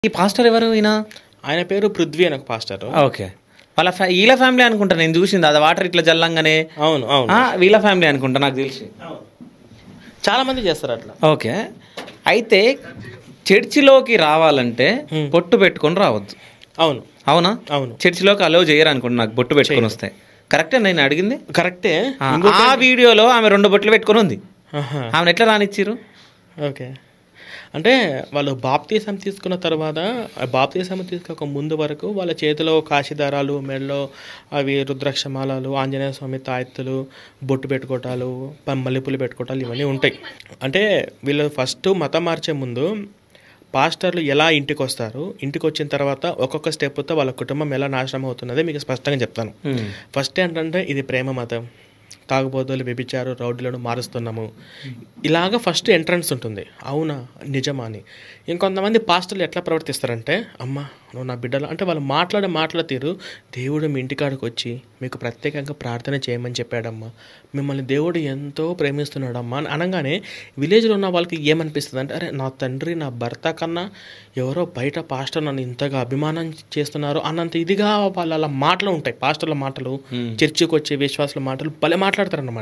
ఈ పాస్టర్ ఎవరు ఈయన? ఆయన పేరు పృథ్వీ అని ఒక పాస్టర్. ఓకే. వాళ్ళ వీళ్ళ ఫ్యామిలీ అనుకుంటా, నేను చూసింది అది వాటర్ ఇట్లా జల్లంగానే. అవును అవును వీళ్ళ ఫ్యామిలీ అనుకుంటా నాకు తెలిసి. చాలా మంది చేస్తారు అట్లా. ఓకే. అయితే చర్చిలోకి రావాలంటే బొట్టు పెట్టుకొని రావద్దు. అవును అవునా? అవును. చర్చిలోకి అలో చేయరు అనుకుంటా, నాకు బొట్టు పెట్టుకొని వస్తే. కరెక్టే నేను అడిగింది? కరెక్టే. ఆ వీడియోలో ఆమె 2 బొట్లు పెట్టుకొని ఉంది. ఆమెను ఎట్లా రానిచ్చిరు? ఓకే. అంటే వాళ్ళు బాప్తీసం తీసుకున్న తర్వాత, బాప్తీసం తీసుకోక ముందు వరకు వాళ్ళ చేతిలో కాశీదారాలు, మెడలో అవి రుద్రాక్షమాలాలు, ఆంజనేయ స్వామి తాయెత్తులు, బొట్టు పెట్టుకోవటాలు, మల్లెపూలు పెట్టుకోవటాలు ఇవన్నీ ఉంటాయి. అంటే వీళ్ళు ఫస్ట్ మతం మార్చే ముందు పాస్టర్లు ఎలా ఇంటికి వస్తారు, ఇంటికి వచ్చిన తర్వాత ఒక్కొక్క స్టెప్తో వాళ్ళ కుటుంబం ఎలా నాశనం అవుతున్నది మీకు స్పష్టంగా చెప్తాను. ఫస్ట్ ఏంటంటే ఇది ప్రేమ మతం, తాగుబోతులు, వ్యభిచారు, రౌడీలను మారుస్తున్నాము, ఇలాగ ఫస్ట్ ఎంట్రన్స్ ఉంటుంది. అవునా, నిజమా అని. ఇంకొంతమంది పాస్టర్లు ఎట్లా ప్రవర్తిస్తారంటే, అమ్మ నువ్వు నా బిడ్డలు అంటే వాళ్ళు మాటల తీరు, దేవుడు మీ ఇంటికాడికి వచ్చి మీకు ప్రత్యేకంగా ప్రార్థన చేయమని చెప్పాడమ్మా, మిమ్మల్ని దేవుడు ఎంతో ప్రేమిస్తున్నాడమ్మా అని అనగానే విలేజ్లో ఉన్న వాళ్ళకి ఏమనిపిస్తుంది అంటే, అరే నా తండ్రి, నా భర్త కన్నా ఎవరో బయట పాస్టర్ నన్ను ఇంతగా అభిమానం చేస్తున్నారు అన్నంత ఇదిగా వాళ్ళ మాటలు ఉంటాయి. పాస్టర్ల మాటలు, చర్చికి వచ్చే విశ్వాసుల మాటలు భలే మాట్లాడతారు అన్నమాట.